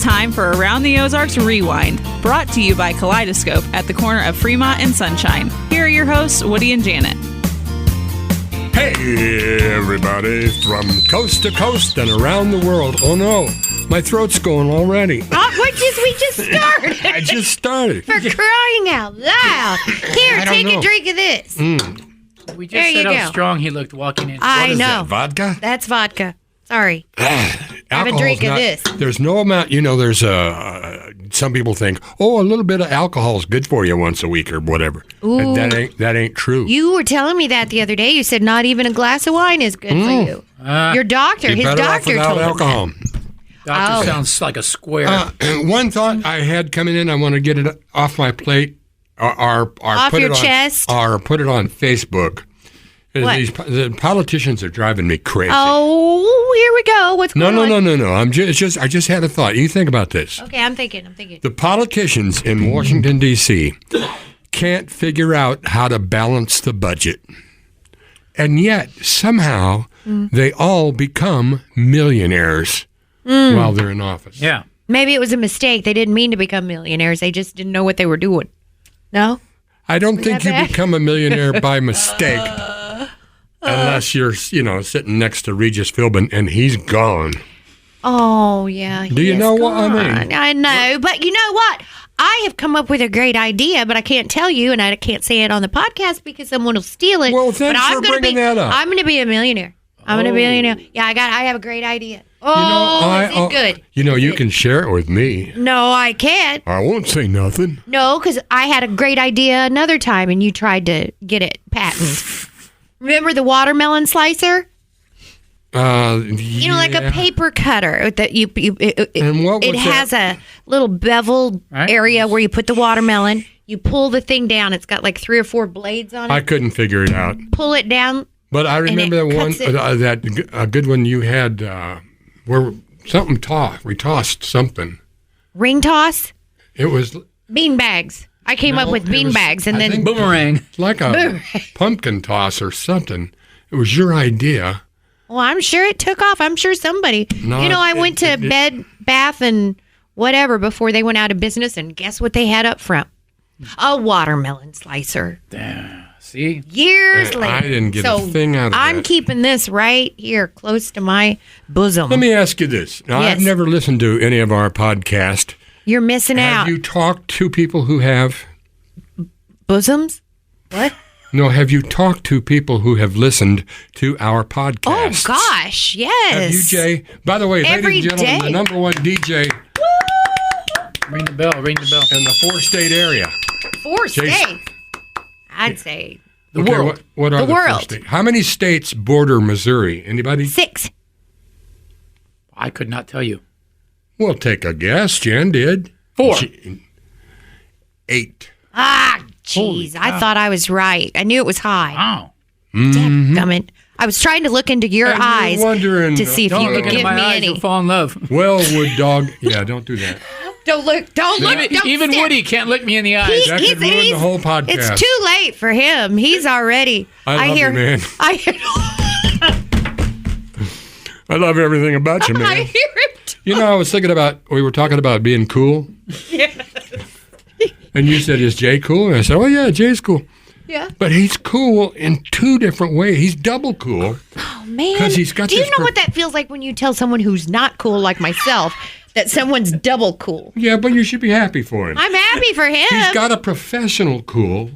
time for Around the Ozarks Rewind, brought to you by Kaleidoscope at the corner of Fremont and Sunshine. Here are your hosts, Woody and Janet. Hey, everybody, from coast to coast and around the world. Oh, no, my throat's going already. We just started. I just started. For crying out loud. Here, take a drink of this. We just said how strong he looked walking in. I What is know. that, vodka? That's vodka. Sorry. Have a drink of this. There's no amount, there's some people think, a little bit of alcohol is good for you once a week or whatever. Ooh. That ain't true. You were telling me that the other day. You said not even a glass of wine is good for you. Your doctor, You're his better off doctor without told him alcohol. Doctor sounds like a square. One thought I had coming in, I want to get it off my plate, or Off put your it on, chest? or put it on Facebook. What? The politicians are driving me crazy. Oh, here we go. What's going on? No. I just had a thought. You think about this. Okay, I'm thinking. The politicians in Washington, D.C. can't figure out how to balance the budget. And yet, somehow, they all become millionaires while they're in office. Yeah. Maybe it was a mistake. They didn't mean to become millionaires. They just didn't know what they were doing. No? I don't think you that bad? become a millionaire by mistake unless you're, sitting next to Regis Philbin and he's gone. Oh, yeah. Do you know what I mean? I know, but you know what? I have come up with a great idea, but I can't tell you, and I can't say it on the podcast because someone will steal it. Well, thanks but for bringing that up. I'm going to be a millionaire. I'm going to be a millionaire. Yeah, I have a great idea. Oh, is it good? You can share it with me. No, I can't. I won't say nothing. No, because I had a great idea another time, and you tried to get it patented. Remember the watermelon slicer? Like a paper cutter that And what was it has a little bevel area where you put the watermelon. You pull the thing down. It's got like 3 or 4 blades on it. I couldn't figure it out. Pull it down. But I remember the one a good one you had where something we tossed something. Ring toss. It was Bean bags. I came up with bean bags, and then boomerang. Like a pumpkin toss or something. It was your idea. Well, I'm sure it took off. I'm sure somebody. I went to Bed Bath and whatever before they went out of business, and guess what they had up front? A watermelon slicer. See? Years later. I didn't get a thing out of I'm that. keeping this right here close to my bosom. Let me ask you this. Now, Yes. I've never listened to any of our podcast. You're missing out. Have you talked to people who have? Bosoms? What? No, have you talked to people who have listened to our podcast? Oh, gosh, yes. Have you, Jay? By the way, Every ladies and gentlemen, day. the number one DJ Ring the bell. in the 4-state area. 4 Jason. states. I'd say The world. What are The the 4 world. states? How many states border Missouri? Anybody? 6. I could not tell you. We'll take a guess. Jen did. 4. 8. Ah, Holy jeez. I cow. thought I was right. I knew it was high. Wow. Dadgummit. I was trying to look into your And you're eyes wondering- to see if Don't you look could into give my me eyes. any. You'll fall in love. Well, wood dog. Yeah, don't do that. Don't look. Don't Even stare. Woody can't look me in the eyes. That could ruin the whole podcast. It's too late for him. He's already. I love hear, you, man. I hear. I love everything about you, man. I hear him. I was thinking we were talking about being cool. And you said, is Jay cool? And I said, oh, yeah, Jay's cool. Yeah. But he's cool in 2 different ways. He's double cool. Oh man. 'Cause he's got Do you this know what that feels like when you tell someone who's not cool like myself that someone's double cool? Yeah, but you should be happy for him. I'm happy for him. He's got a professional cool.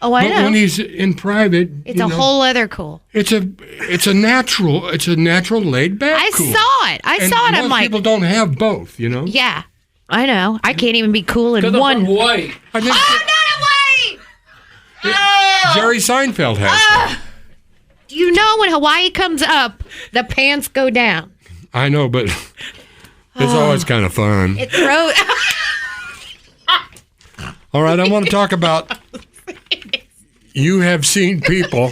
Oh, I But know. when he's in private, It's a whole other cool. It's a natural laid back. I cool. saw it. I And saw it. most I'm like, people don't have both. yeah, I know. I can't even be cool in Because I'm one. from Hawaii. I think Oh, not Hawaii! Oh! Jerry Seinfeld has that. Do you know when Hawaii comes up, the pants go down? I know, but it's always kind of fun. It throws. All right, I want to talk about. You have seen people.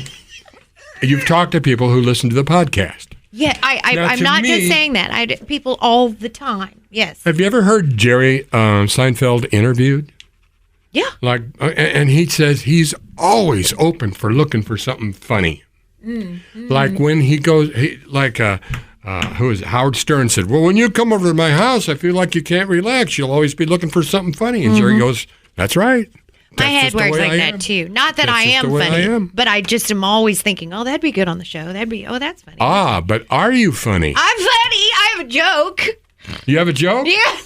You've talked to people who listen to the podcast. Yeah, Now, I'm to not me- just saying that. People all the time. Yes. Have you ever heard Jerry Seinfeld interviewed? Yeah. And he says he's always open for looking for something funny. Mm-hmm. Like when he goes, who is it? Howard Stern said, well, when you come over to my house, I feel like you can't relax. You'll always be looking for something funny. And Jerry goes, that's right. My That's head just the works way like I that am. too. Not that That's I just am the way I funny, am. but I just am always thinking, oh, that'd be good on the show. That's funny. But are you funny? I'm funny. I have a joke. You have a joke? Yeah.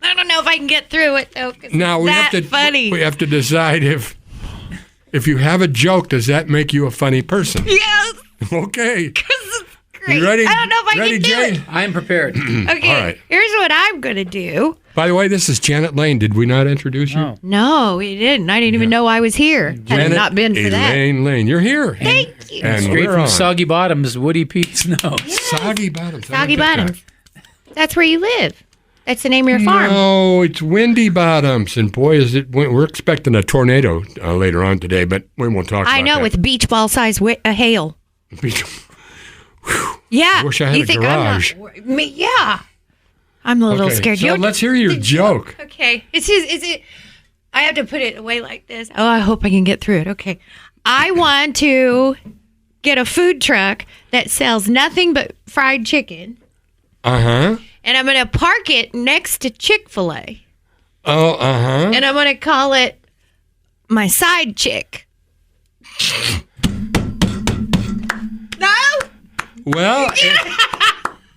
I don't know if I can get through it though. 'Cause Now we it's have to funny. we have to decide if you have a joke, does that make you a funny person? Yes. Okay. 'Cause it's great. You ready? I don't know if I ready, can do Jay? it. I am prepared. Okay. All right. Here's what I'm gonna do. By the way, this is Janet Lane. Did we not introduce you? Oh. No, we didn't. I didn't even know I was here. Had it Janet not been for that. Elaine Lane. You're here. Thank you. And Straight we're from on. Soggy Bottoms, Woody Pete Snow. Soggy Bottoms. I Soggy don't get Bottoms. That's where you live. That's the name of your farm. No, it's Windy Bottoms. And boy, is it, we're expecting a tornado later on today, but we won't talk about I know, that. with beach ball size hail. Yeah. I wish I had you a think garage. I'm not, me, yeah. I'm a little Okay, scared. so let's hear your joke. Okay. Is it? I have to put it away like this. Oh, I hope I can get through it. Okay. I want to get a food truck that sells nothing but fried chicken, Uh-huh. and I'm going to park it next to Chick-fil-A, Oh, uh-huh. and I'm going to call it my side chick. No? Well,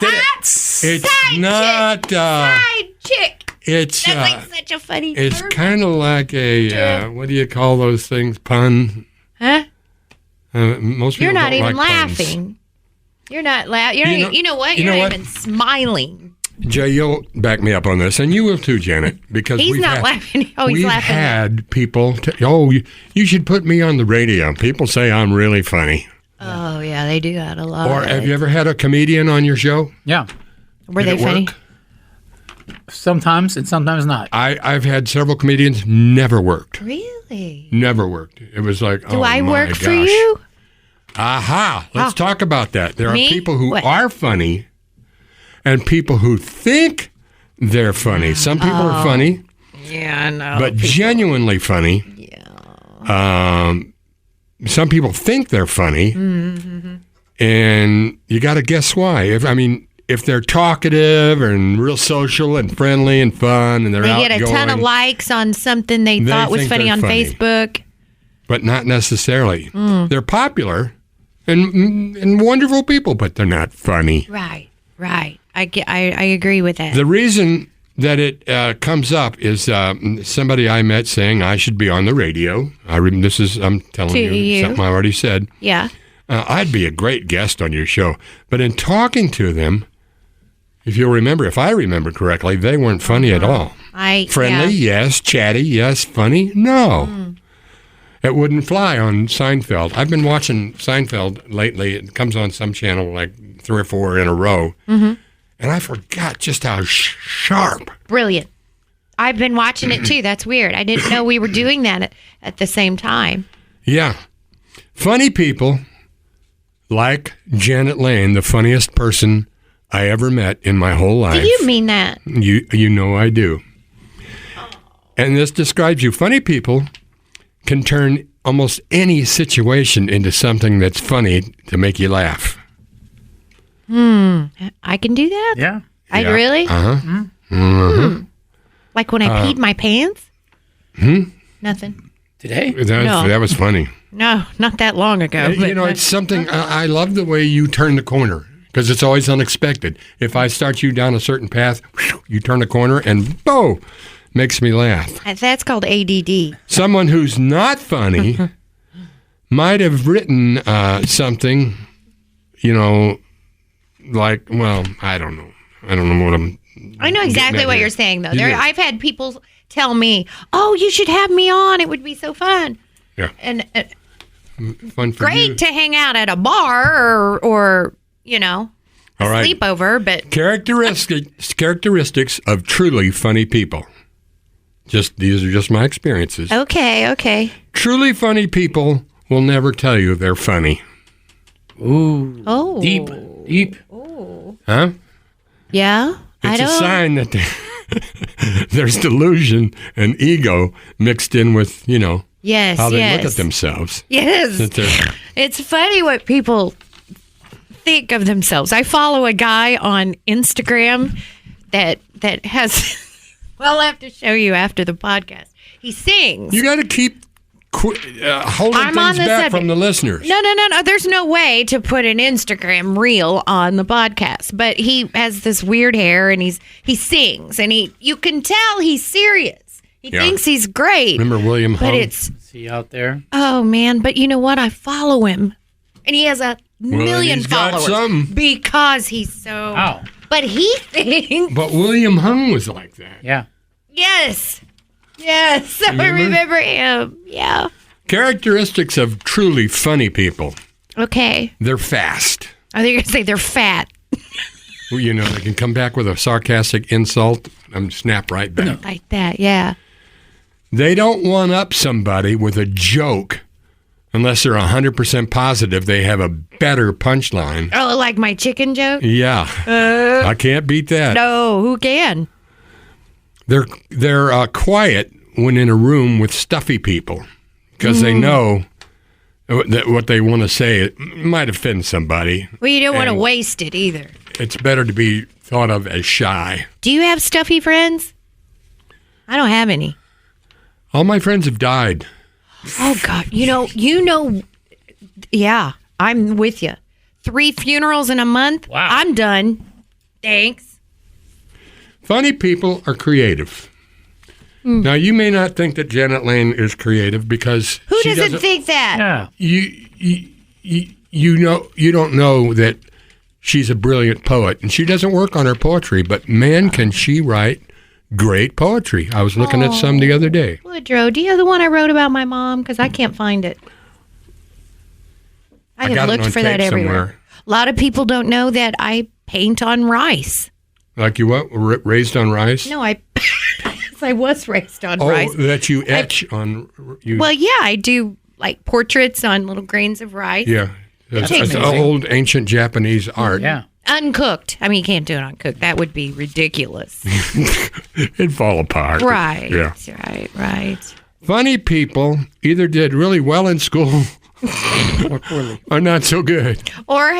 it's Side not. Side chick. It's That's like such a funny it's term. kind of like a what do you call those things? Pun. Huh? Most people You're not don't even like puns. laughing. You're not laughing. You know what? you You're know not what? even smiling. Jay, you'll back me up on this, and you will too, Janet, because He's we've not had, laughing. Oh, he's we've laughing. had people. You should put me on the radio. People say I'm really funny. Oh, yeah, they do that a lot. Or have you ever had a comedian on your show? Yeah. Were Did they it funny? work? Sometimes and sometimes not. I've had several comedians, never worked. Really? Never worked. It was like, Do oh I my work gosh. for you? Aha. Let's talk about that. There Me? are people who What? are funny and people who think they're funny. Some people Oh. are funny, Yeah, I know. but genuinely funny. Yeah. Some people think they're funny, Mm-hmm. and you got to guess why. If they're talkative and real social and friendly and fun, and they're They outgoing, get a ton of likes on something they They thought was think funny they're on funny. Facebook. but not necessarily. Mm. They're popular and wonderful people, but they're not funny. Right. I agree with that. The reason that it comes up is somebody I met saying I should be on the radio. I'm telling To you you. something I already said. Yeah. I'd be a great guest on your show. But in talking to them, if I remember correctly, they weren't funny at all. Friendly, yes. Chatty, yes. Funny, no. It wouldn't fly on Seinfeld. I've been watching Seinfeld lately. It comes on some channel like 3 or 4 in a row. Mm-hmm. And I forgot just how sharp. Brilliant. I've been watching it too. That's weird. I didn't know we were doing that at the same time. Yeah. Funny people like Janet Lane, the funniest person I ever met in my whole life. Do you mean that? You know I do. And this describes you. Funny people can turn almost any situation into something that's funny to make you laugh. I can do that? Yeah. I Yeah. really? Uh-huh. Like when I peed my pants? Nothing. Today? No. That was funny. No, not that long ago. You know, it's something, I love the way you turn the corner because it's always unexpected. If I start you down a certain path, you turn the corner and boom, makes me laugh. That's called ADD. Someone who's not funny might have written something, like, well, I don't know. I don't know what I'm. I know exactly getting at what here. you're saying, though. You do. I've had people tell me, "Oh, you should have me on. It would be so fun." Yeah. And Fun for great you. to hang out at a bar or a All right. sleepover, but Characteristics of truly funny people. These are just my experiences. okay. Truly funny people will never tell you they're funny. Ooh. Oh. Deep. Huh? Yeah. It's a sign that there's delusion and ego mixed in with, Yes, how they yes. look at themselves. Yes. That they're- It's funny what people think of themselves? I follow a guy on Instagram that has. Well, I'll have to show you after the podcast. He sings. You got to keep holding I'm on things the back subject. from the listeners. No. There's no way to put an Instagram reel on the podcast. But he has this weird hair, and he sings, and you can tell he's serious. He thinks he's great. Remember William Hung? But it's See out there? oh man. But you know what? I follow him, and he has a million he's got followers some. because he's so. Wow. But he thinks. But William Hung was like that. Yeah. Yes. I remember him. Yeah. Characteristics of truly funny people. Okay. They're fast. I think you're gonna say they're fat. Well, you know, they can come back with a sarcastic insult and snap right back. Like that. Yeah. They don't one-up somebody with a joke unless they're 100% positive they have a better punchline. Oh, like my chicken joke? Yeah. I can't beat that. No, who can? They're quiet when in a room with stuffy people because they know that what they want to say might offend somebody. Well, you don't want to And waste it either. It's better to be thought of as shy. Do you have stuffy friends? I don't have any. All my friends have died. Oh God, you know. Yeah, I'm with you. 3 funerals in a month. Wow. I'm done. Thanks. Funny people are creative. Now, you may not think that Janet Lane is creative because Who she doesn't think that? Yeah. you don't know that she's a brilliant poet, and she doesn't work on her poetry, but man, can she write great poetry. I was looking at some the other day. Woodrow, do you have the one I wrote about my mom? Because I can't find it. I got have it looked on for that tape everywhere. somewhere. A lot of people don't know that I paint on rice. Like you what? Raised on rice? No, I was raised on Oh, rice. that you etch on. You, Well, yeah, I do like portraits on little grains of rice. yeah. That's amazing. old ancient Japanese art. Yeah. Uncooked. I mean, you can't do it uncooked. That would be ridiculous. It'd fall apart. Right. Yeah. Right. Funny people either did really well in school Or poorly. or not so good. Or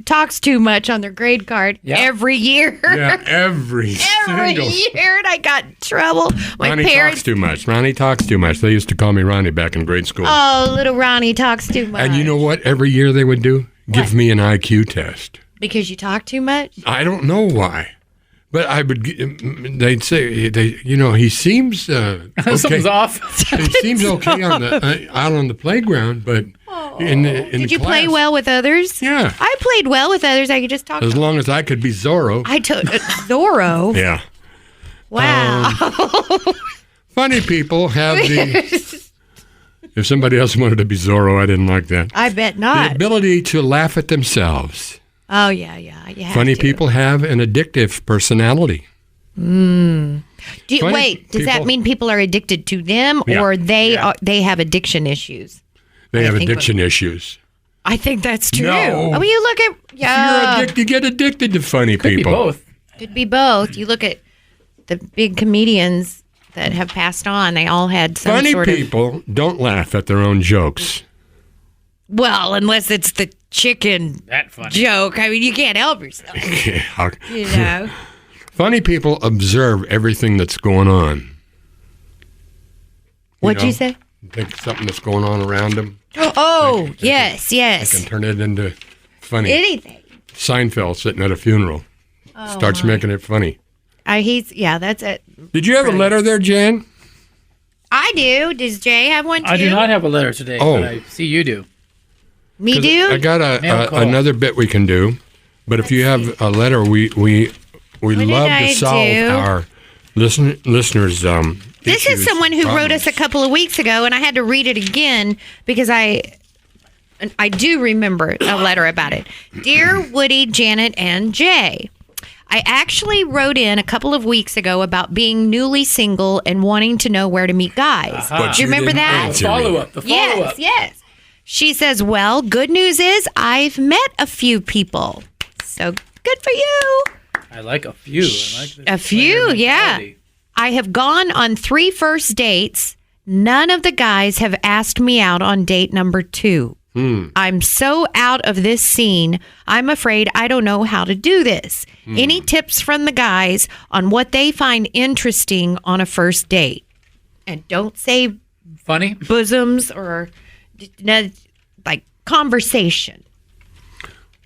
talks too much on their grade card Yep. every year. Yeah, every Every single. year, and I got in trouble. My Ronnie parents. talks too much. Ronnie talks too much. They used to call me Ronnie back in grade school. Oh, little Ronnie talks too much. And you know what? Every year they would do? Give me an IQ test. Because you talk too much? I don't know why. But I would. They'd say, he seems okay. Something's off. He seems okay on the out on the playground, but in the Did you class, play well with others? Yeah. I played well with others. I could just talk. As long as I could be Zorro. I took Zorro. Yeah. Wow. Funny people have the. If somebody else wanted to be Zorro, I didn't like that. I bet The not. ability to laugh at themselves. Oh, yeah. You have Funny to. people have an addictive personality. Funny Does that people- mean people are addicted to them, Yeah. or they have addiction issues? They have think addiction issues. I think that's true. No. I mean, you look at You get addicted to funny Could be people. both. could be both. You look at the big comedians that have passed on; they all had some Funny sort of. people don't laugh at their own jokes. Well, unless it's the chicken That funny. joke. I mean, you can't help yourself. You know. Funny people observe everything that's going on. What'd know, you say? Think something that's going on around them. Oh, yes. And turn it into funny. Anything. Seinfeld sitting at a funeral starts making it funny. That's it. Did you have a letter there, Jan? I do. Does Jay have one too? I do not have a letter today, Oh. but I see you do. Me 'Cause do? I got Mail call. another bit we can do, but if you have a letter, we did love I to solve do? our listeners. This is someone who wrote us a couple of weeks ago, and I had to read it again because I do remember a letter about it. Dear Woody, Janet, and Jay, I actually wrote in a couple of weeks ago about being newly single and wanting to know where to meet guys. But Do you remember didn't that? answer me. Follow-up. The follow-up. Yes. She says, well, good news is I've met a few people. So good for you. I like a few. I like the A few, player yeah. mentality. I have gone on 3 first dates. None of the guys have asked me out on date number 2. I'm so out of this scene. I'm afraid I don't know how to do this. Any tips from the guys on what they find interesting on a first date? And don't say Funny? bosoms or like conversation.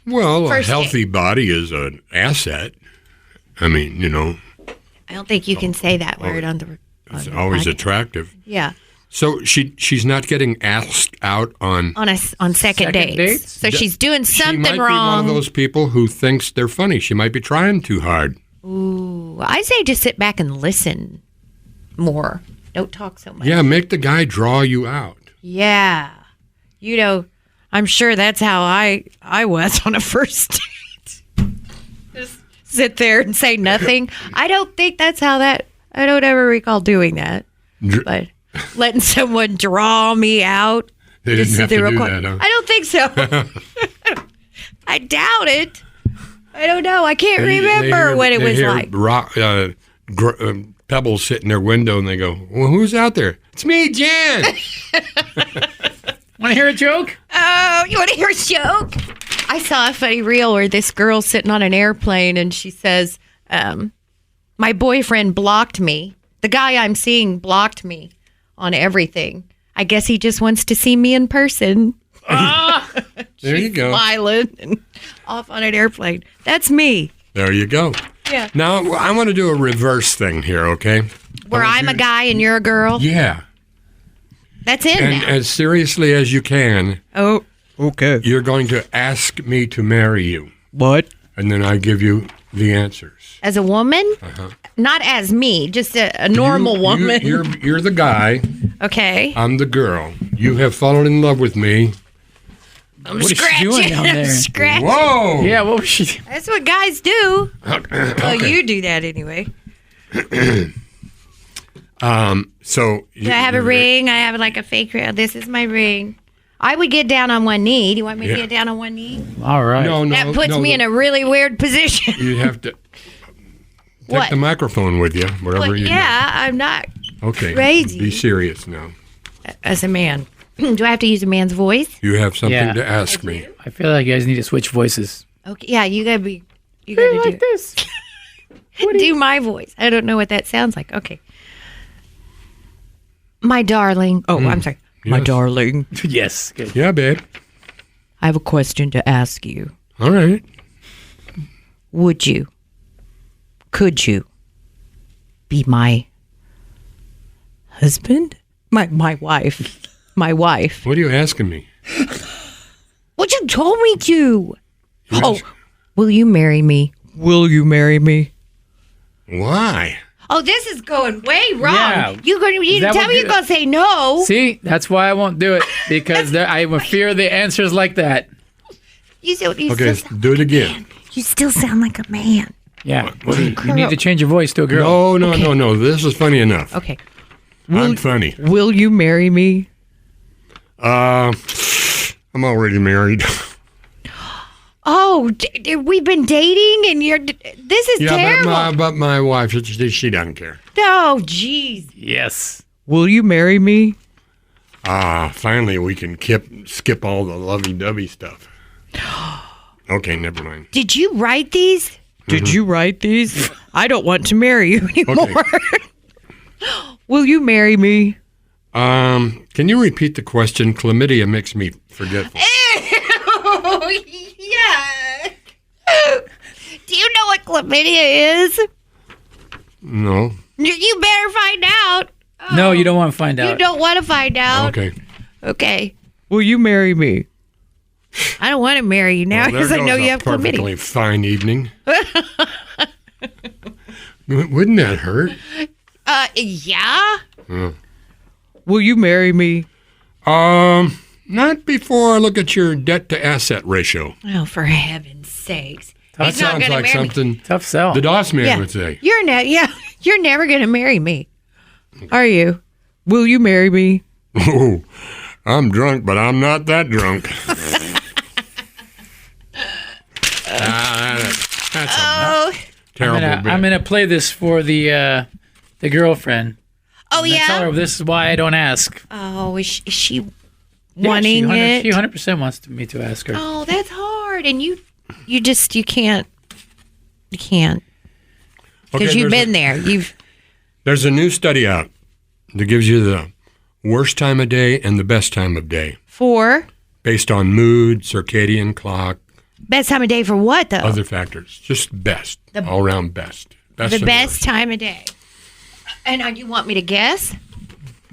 Well, First a healthy body is an asset. I mean, I don't think you can say that word on the. it's on the always podcast. attractive. Yeah. So she's not getting asked out on. On second Second dates. dates? So she's doing something she might wrong. be one of those people who thinks they're funny. She might be trying too hard. Ooh, I say just sit back and listen more. Don't talk so much. Yeah, make the guy draw you out. Yeah. I'm sure that's how I was on a first date. Just sit there and say nothing. I don't think that's how I don't ever recall doing that. But letting someone draw me out. They didn't have to do that, huh? I don't think so. I doubt it. I don't know. I can't remember what it was like. Pebbles sit in their window and they go, well, who's out there? It's me, Jan. Want to hear a joke? Oh, you want to hear a joke? I saw a funny reel where this girl's sitting on an airplane and she says, my boyfriend blocked me. The guy I'm seeing blocked me on everything. I guess he just wants to see me in person. There you go. Smiling and off on an airplane. That's me. There you go. Yeah. Now, I want to do a reverse thing here, okay? Where I'm a guy and you're a girl. Yeah. That's in And now. as seriously as you can, Oh, okay. you're going to ask me to marry you. What? And then I give you the answers. As a woman? Not as me, just a normal woman. You're the guy. Okay. I'm the girl. You have fallen in love with me. I'm What is she doing down there? Scratching. Whoa! Yeah, what was she? That's what guys do. Okay. Well, you do that anyway. So Do I have a ring? I have like a fake ring. This is my ring. I would get down on one knee. Do you want me to Yeah. get down on one knee? All right. No, That puts me in a really weird position. You have to take What? the microphone with you, wherever But you yeah, I'm not go. Okay. crazy. Be serious now. as a man. Do I have to use a man's voice? You have something Yeah. to ask me. I feel like you guys need to switch voices. Okay. Yeah, you gotta be. You gotta do this. do my voice. I don't know what that sounds like. Okay. My darling. Oh, I'm sorry. My Yes. darling, Yes. Good. Yeah, babe. I have a question to ask you. All right. Would you, could you be my husband? My wife. My wife. What are you asking me? What you told me to. Oh, will you marry me? Will you marry me? Why? Oh, this is going way wrong. Yeah. You didn't That tell would me be- you're gonna say no. See, that's why I won't do it because I would fear the answers like that. You still, you, Okay, still, do it again. you still sound like a man. Yeah. You need to change your voice to a girl. No. This is funny enough. Okay. I'm funny. Will you marry me? I'm already married. Oh, we've been dating, and this is Yeah, terrible. but my wife, she doesn't care. Oh, jeez. Yes. Will you marry me? Finally we can skip all the lovey-dovey stuff. Okay, never mind. Did you write these? Did you write these? I don't want to marry you anymore. Will you marry me? Can you repeat the question? Chlamydia makes me forgetful. Oh, yeah. Do you know what chlamydia is? No. You better find out. No, you don't want to find out. You don't want to find out. Okay. Okay. Will you marry me? I don't want to marry you now Well, there because I goes know a you have perfectly chlamydia. fine evening. Wouldn't that hurt? Yeah. Will you marry me? Not before I look at your debt to asset ratio. Oh, for heaven's sakes. That He's not sounds gonna like marry me. something Tough sell. the DOS man Yeah. would say. You're never going to marry me. Are you? Will you marry me? Oh, I'm drunk, but I'm not that drunk. That's a terrible bit. I'm gonna play this for the girlfriend. Oh, And I tell yeah? her this is why I don't ask. Oh, is she wanting it. She 100% wants me to ask her. Oh, that's hard, and you can't because you've been there. There's a new study out that gives you the worst time of day and the best time of day based on mood, circadian clock. Best time of day for what, though? Other factors. Just best. All around best. The best time of day. And you want me to guess?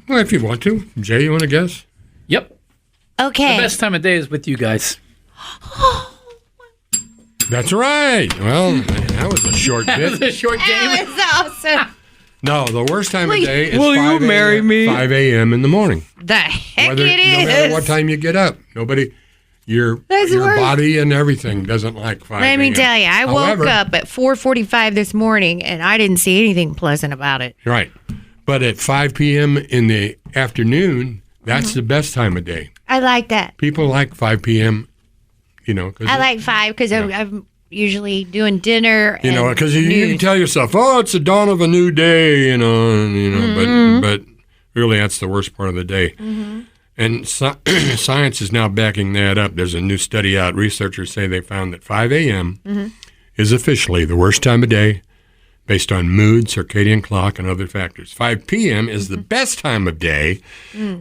Well, if you want to. Jay, you want to guess? Yep. Okay. The best time of day is with you guys. That's right. Well, that was a short That was bit. a short game. That was awesome. No, the worst time of day is Will you 5 marry a.m. me? 5 a.m. in the morning. The heck No it is. matter what time you get up. Your That's worse. body and everything doesn't like 5 Let me a.m. tell you, I woke However- up at 4:45 this morning, and I didn't see anything pleasant about it. Right. But at 5 p.m. in the afternoon, that's Mm-hmm. the best time of day. I like that. People like 5 p.m., 'cause I like 5 because I'm usually doing dinner. because you can tell yourself, oh, it's the dawn of a new day, Mm-hmm. but really that's the worst part of the day. And science is now backing that up. There's a new study out. Researchers say they found that 5 a.m. Mm-hmm. is officially the worst time of day based on mood, circadian clock, and other factors. 5 p.m. is the best time of day,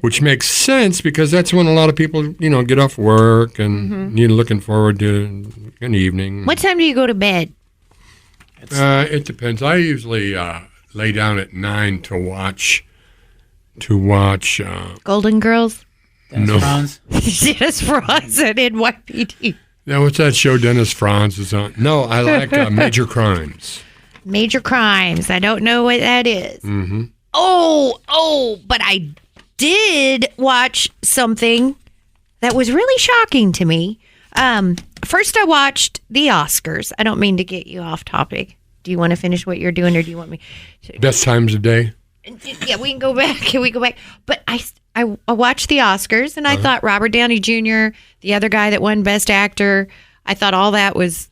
which makes sense because that's when a lot of people, get off work and you're looking forward to an evening. What time do you go to bed? It depends. I usually lay down at 9 to watch. Golden Girls? No. Franz. Dennis Franz at NYPD. Now, what's that show Dennis Franz is on? No, I like Major Crimes. Major Crimes. I don't know what that is. Mm-hmm. Oh, but I did watch something that was really shocking to me. First, I watched the Oscars. I don't mean to get you off topic. Do you want to finish what you're doing, or do you want me? Best times of day? Yeah, we can go back. Can we go back? But I watched the Oscars, and I thought Robert Downey Jr., the other guy that won Best Actor, I thought all that was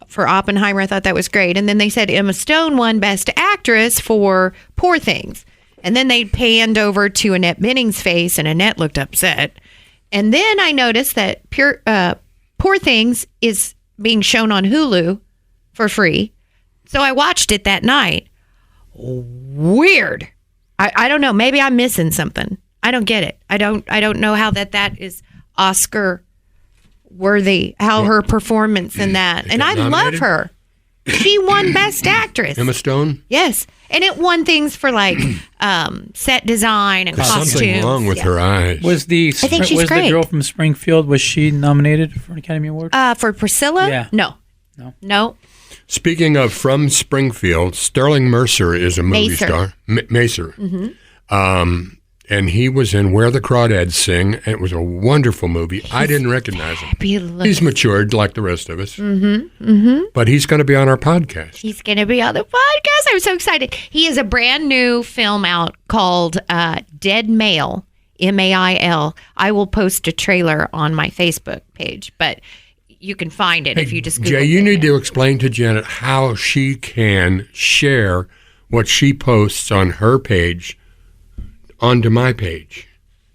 for Oppenheimer. I thought that was great. And then they said Emma Stone won Best Actress for Poor Things. And then they panned over to Annette Bening's face, and Annette looked upset. And then I noticed that Poor Things is being shown on Hulu for free. So I watched it that night. Weird. I don't know. Maybe I'm missing something. I don't get it. I don't know how that is Oscar worthy. How her performance in that, and I love nominated? her. She won Best Actress. Emma Stone? Yes, and it won things for like set design and costumes. Something wrong with her eyes. Was I think she's the great. girl from Springfield, was she nominated for an Academy Award? For Priscilla? Yeah. No. Speaking of from Springfield, Sterling Mercer is a movie Macer. star. Macer. And he was in Where the Crawdads Sing. And it was a wonderful movie. I didn't recognize him. He's matured like the rest of us. But he's going to be on our podcast. He's going to be on the podcast. I'm so excited. He has a brand new film out called Dead Male, M-A-I-L. I will post a trailer on my Facebook page, but you can find it if you just Google Jay, you Dead need Male. to explain to Janet how she can share what she posts on her page onto my page.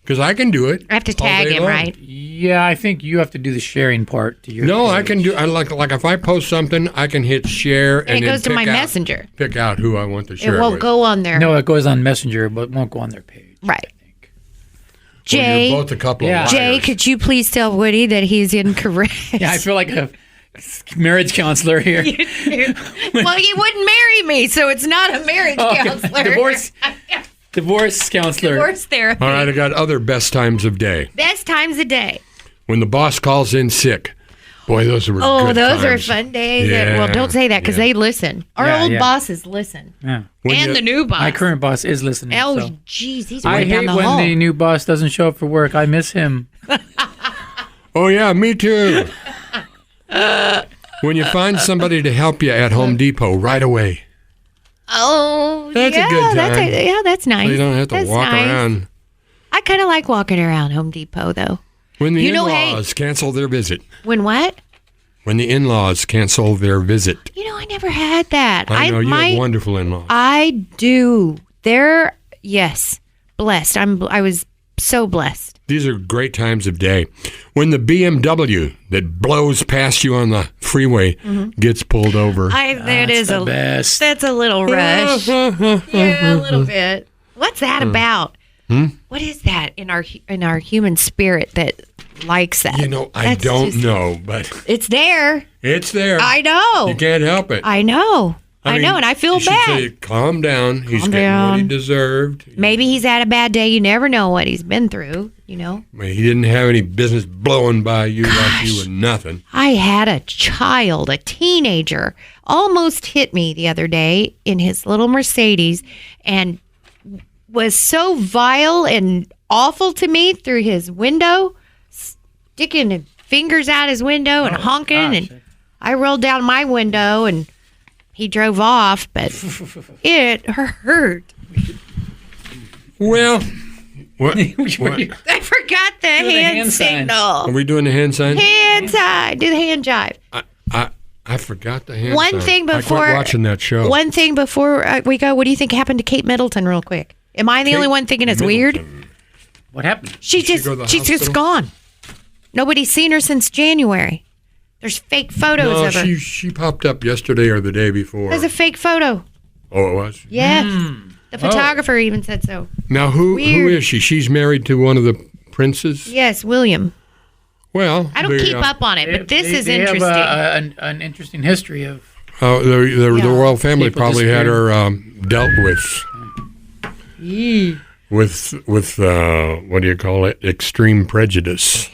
Because I can do it. I have to all tag day him, long. right? Yeah, I think you have to do the sharing part to your No, page. I can do. I like if I post something, I can hit share, and it then goes to pick my out- messenger. Pick out who I want to share. It won't with. go on there. No, it goes on Messenger, but it won't go on their page. Right. Well, Jay, you're both a couple of liars. Jay, could you please tell Woody that he's incorrect? Yeah, I feel like a marriage counselor here. Well, he wouldn't marry me, so it's not a marriage counselor. Divorce counselor. Divorce therapy. All right, I got other best times of day. Best times of day. When the boss calls in sick. Boy, those were Oh, good those times. are fun days. Yeah, Well, don't say that because yeah. they listen. Our Yeah, old yeah. bosses listen. Yeah. When And you- the new boss. My current boss is listening. Oh, so. jeez, he's I right down hate the when hall. the new boss doesn't show up for work. I miss him. Oh, yeah, me too. When you find somebody to help you at Home Depot right away. Oh, That's a yeah, good time. That's nice. So you don't have to That's walk nice. around. I kind of like walking around Home Depot, though. When the You know, hey- in-laws cancel their visit. When what? When the in-laws cancel their visit. You know, I never had that. I know you have wonderful in-laws. I do. They're, yes, blessed. I was so blessed. These are great times of day. When the BMW that blows past you on the freeway gets pulled over. The best. That's a little rush. Yeah, a little bit. What's that about? What is that in our human spirit that likes that? I don't know, but it's there. It's there. I know. You can't help it. I know. I know, and I feel you should bad. say, calm down. He's getting what he deserved. Maybe he's had a bad day. You never know what he's been through, He didn't have any business blowing by you like you were nothing. I had a teenager, almost hit me the other day in his little Mercedes and was so vile and awful to me through his window, sticking his fingers out his window and honking. Gosh. And I rolled down my window and he drove off, but it hurt. Well, what? I forgot the hand signal. Are we doing the hand sign? Hand sign. Do the hand jive. I forgot the hand One sign. thing before I quit watching that show. One thing before we go. What do you think happened to Kate Middleton, real quick? Am I the only one thinking it's weird? What happened? She's just gone. Nobody's seen her since January. There's fake photos of her. she popped up yesterday or the day before. There's a fake photo. Oh, it was? Yes. The photographer even said so. Now, who Weird. is she? She's married to one of the princes? Yes, William. Well, I don't keep up on it, but this is interesting. They have an interesting history of. The royal family People probably had her dealt with what do you call it? Extreme prejudice.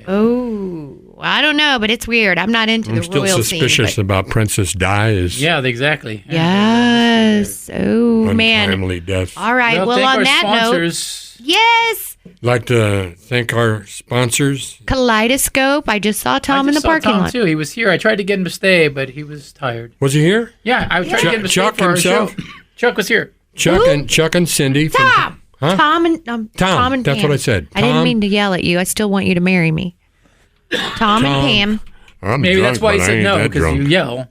Oh, I don't know, but it's weird. I'm not into the still royal suspicious scene. about Princess Di's Exactly. Yes. Oh, man. untimely death. All right. Well, thank on our that sponsors. note, yes. Like to thank our sponsors. Kaleidoscope. I just saw Tom in the parking lot. Too. He was here. I tried to get him to stay, but he was tired. Was he here? Yeah, I tried to get him to Chuck stay for himself? our show. Chuck was here. Chuck and Cindy. Tom. Huh? Tom and Tom. And That's Pam. what I said. I didn't Tom. mean to yell at you. I still want you to marry me. Tom and Pam. I'm Maybe drunk, that's why he but I said ain't no, that because you drunk. yell.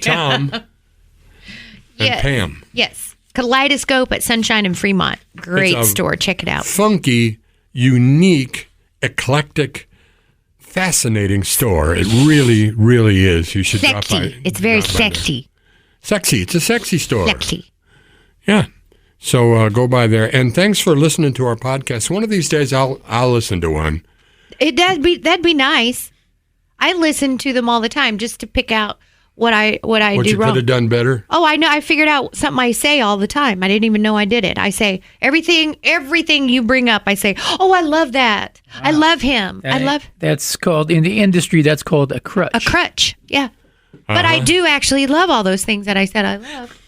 Tom and Yes. Pam. Yes. Kaleidoscope at Sunshine in Fremont. Great It's a store. Check it out. Funky, unique, eclectic, fascinating store. It really, really is. You should drop by. Sexy. It's very drop by there. sexy. Sexy. It's a sexy store. Sexy. Yeah. So go by there. And thanks for listening to our podcast. One of these days, I'll listen to one. That'd be nice. I listen to them all the time just to pick out what I What do you wrong. could have done better. Oh, I know. I figured out something I say all the time. I didn't even know I did it. I say everything you bring up. I say, "Oh, I love that. I love him. I love That's called, in the industry, that's called a crutch. a crutch." Yeah, but I do actually love all those things that I said I love.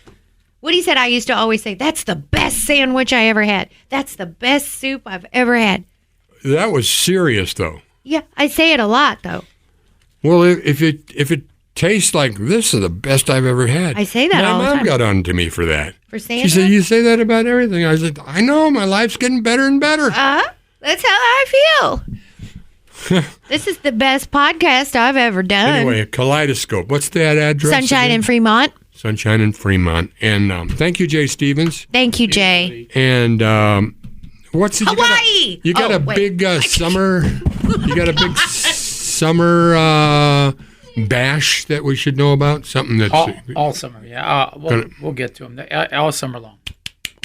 Woody said I used to always say, "That's the best sandwich I ever had. That's the best soup I've ever had." That was serious, though. Yeah, I say it a lot though. Well, if it tastes like this is the best I've ever had. I say that all the My mom time. got on to me for that. For saying She said, that? "You say that about everything." I said, "I know. My life's getting better and better." That's how I feel. This is the best podcast I've ever done. Anyway, Kaleidoscope. What's that address? Sunshine again? in Fremont. Sunshine in Fremont. And thank you, Jay Stevens. Thank you, Jay. And what's it? Hawaii! You got a big summer. You got a big summer bash that we should know about. Something that's all summer, yeah. We'll get to them. All summer long.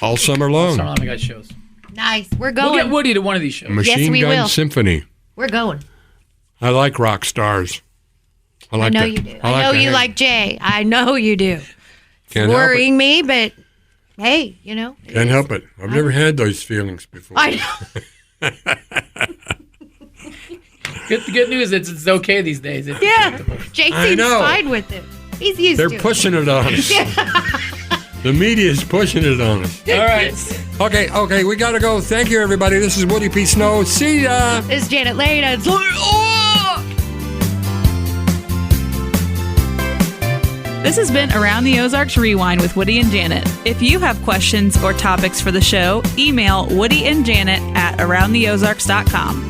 all summer long. Summer long, we got shows. Nice. We're We'll going. get Woody to one of these shows. Machine we Gun will. Symphony. We're going. I like rock stars. I I like know that. you do. I I know to you hang. like Jay. I know you do. Can't help it. Worrying me, but hey, you know. it Can't is. help it. I've never had those feelings before. I know. The good news is it's okay these days. It's Yeah. acceptable. Jay I seems know. fine with it. He's used They're to pushing it on us. The media is pushing it on us. All right. Okay, we gotta go. Thank you, everybody. This is Woody P. Snow. See ya. it. This is Janet Lane. And This has been Around the Ozarks Rewind with Woody and Janet. If you have questions or topics for the show, email Woody and Janet at aroundtheozarks.com.